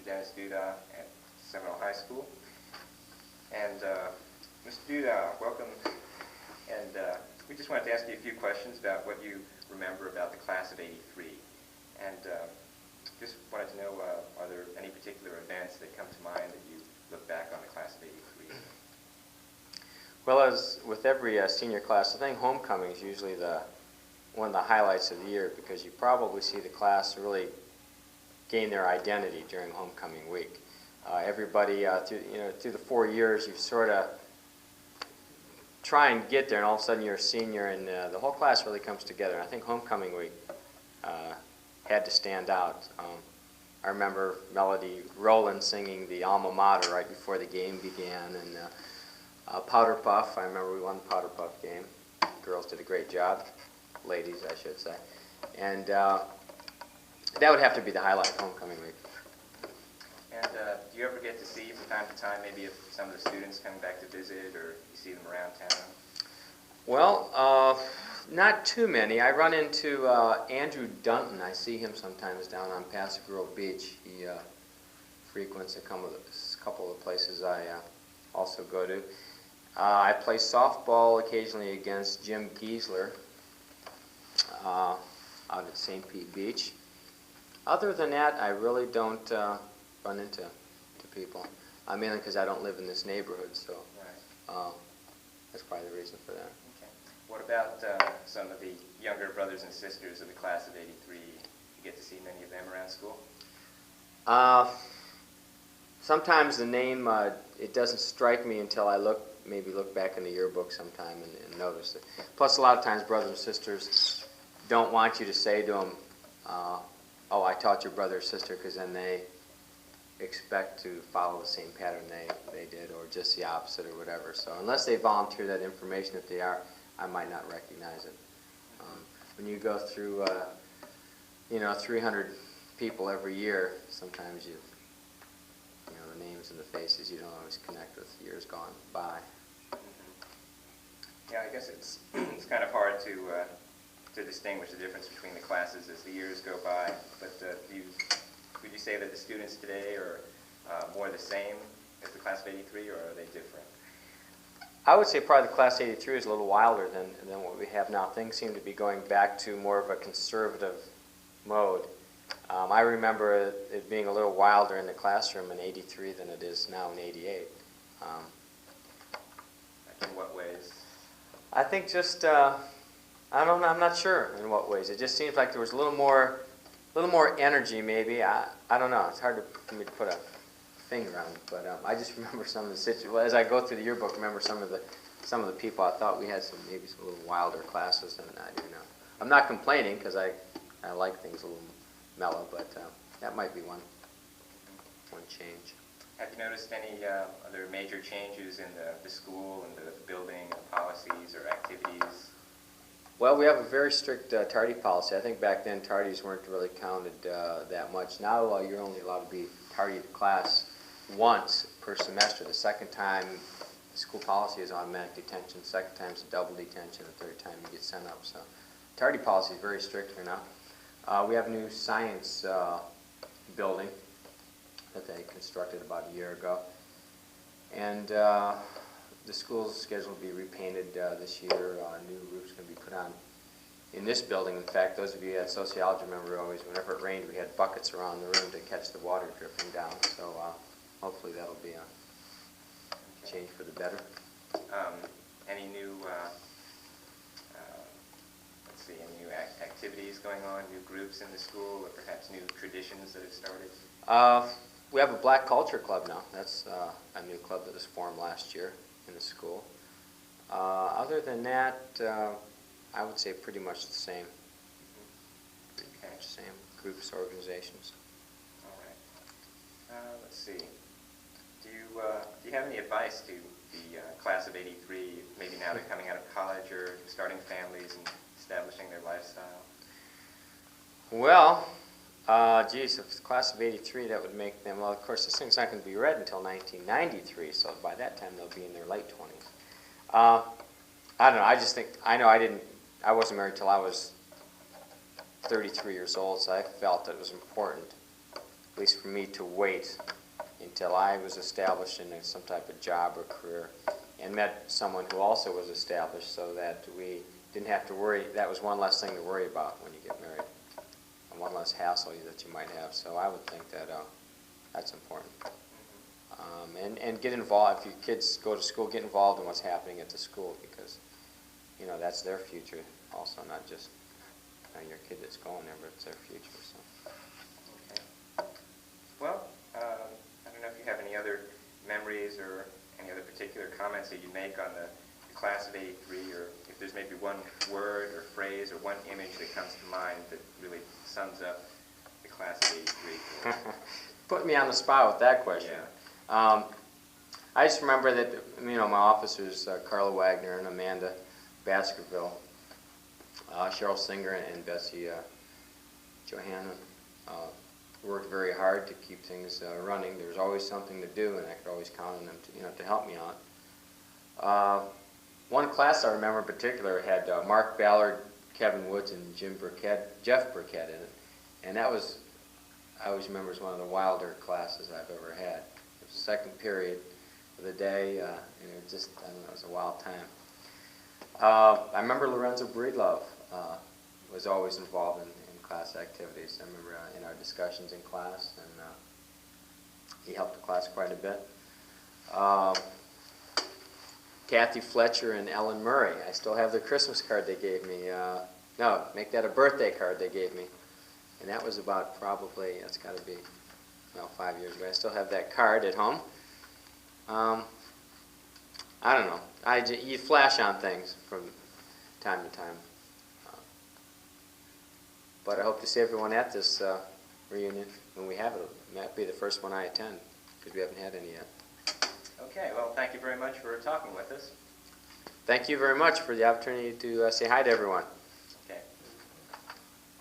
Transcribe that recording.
Dennis Duda at Seminole High School. And Mr. Duda, welcome. And we just wanted to ask you a few questions about what you remember about the class of '83. And just wanted to know, are there any particular events that come to mind that you look back on the class of '83? Well, as with every senior class, I think homecoming is usually one of the highlights of the year, because you probably see the class really gain their identity during homecoming week. Everybody through the 4 years, you sort of try and get there, and all of a sudden you're a senior, and the whole class really comes together. And I think homecoming week had to stand out. I remember Melody Rowland singing the alma mater right before the game began, and Powder Puff. I remember we won the Powder Puff game. Girls did a great job, ladies, I should say, and that would have to be the highlight of homecoming week. And do you ever get to see from time to time, maybe if some of the students come back to visit, or you see them around town? Well, not too many. I run into Andrew Dunton. I see him sometimes down on Paso Grove Beach. He frequents a couple of places I also go to. I play softball occasionally against Jim Giesler out at St. Pete Beach. Other than that, I really don't run into people. Mainly because I don't live in this neighborhood, so that's probably the reason for that. Okay. What about some of the younger brothers and sisters of the class of '83? You get to see many of them around school? Sometimes the name, it doesn't strike me until I maybe look back in the yearbook sometime and notice it. Plus, a lot of times brothers and sisters don't want you to say to them, oh, I taught your brother or sister, because then they expect to follow the same pattern they did, or just the opposite, or whatever. So unless they volunteer that information, if they are, I might not recognize it. When you go through 300 people every year, sometimes the names and the faces you don't always connect with years gone by. Yeah, I guess it's kind of hard to distinguish the difference between the classes as the years go by. But would you say that the students today are more the same as the class of '83, or are they different? I would say probably the class of '83 is a little wilder than what we have now. Things seem to be going back to more of a conservative mode. I remember it being a little wilder in the classroom in '83 than it is now in '88. In what ways? I think just I don't know. I'm not sure in what ways. It just seems like there was a little more energy, maybe. I don't know. It's hard for me to put a finger on it, but I just remember some of the situations. Well, as I go through the yearbook, remember some of the people. I thought we had maybe some little wilder classes than I do now. I'm not complaining, because I like things a little mellow, but that might be one change. Have you noticed any other major changes in the school and the building, policies or activities? Well, we have a very strict tardy policy. I think back then tardies weren't really counted that much. Now you're only allowed to be tardy to class once per semester. The second time, the school policy is automatic detention. The second time is double detention. The third time you get sent up. So tardy policy is very strict here now. We have a new science building that they constructed about a year ago. And the school's scheduled to be repainted this year. New roof's going to be put on in this building. In fact, those of you who had sociology remember always, whenever it rained, we had buckets around the room to catch the water dripping down. So hopefully that'll be a change for the better. Any new, any new activities going on, new groups in the school, or perhaps new traditions that have started? We have a Black Culture Club now. That's a new club that was formed last year in the school. Other than that, I would say pretty much the same. Okay. Same groups, organizations. All right. Let's see. Do you have any advice to the class of '83, maybe now they're coming out of college or starting families and establishing their lifestyle? Well, geez, if it's the class of '83, that would make them, well, of course, this thing's not going to be read until 1993, so by that time they'll be in their late 20s. I don't know, I just think, I wasn't married till I was 33 years old, so I felt it was important at least for me, to wait until I was established in some type of job or career and met someone who also was established, so that we didn't have to worry. That was one less thing to worry about when you get married, and one less hassle that you might have. So I would think that that's important. And get involved. If your kids go to school, get involved in what's happening at the school, because that's their future also, not just your kid that's going there, but it's their future. So. Okay. Well, I don't know if you have any other memories or any other particular comments that you make on the class of '83, or if there's maybe one word or phrase or one image that comes to mind that really sums up the class of '83. Put me on the spot with that question. Yeah. I just remember that my officers, Carla Wagner and Amanda Baskerville, Cheryl Singer and Bessie Johanna, worked very hard to keep things running. There was always something to do, and I could always count on them to help me out. One class I remember in particular had Mark Ballard, Kevin Woods, and Jeff Burkett in it, and that was, I always remember, as one of the wilder classes I've ever had. It was the second period of the day, and it just, I don't know, it was a wild time. I remember Lorenzo Breedlove was always involved in class activities. I remember in our discussions in class, and he helped the class quite a bit. Kathy Fletcher and Ellen Murray, I still have the Christmas card they gave me. No, make that a birthday card they gave me. And that was about probably, it's got to be 5 years ago. I still have that card at home. I don't know. You flash on things from time to time. But I hope to see everyone at this reunion when we have it. It might be the first one I attend, because we haven't had any yet. Okay, well, thank you very much for talking with us. Thank you very much for the opportunity to say hi to everyone.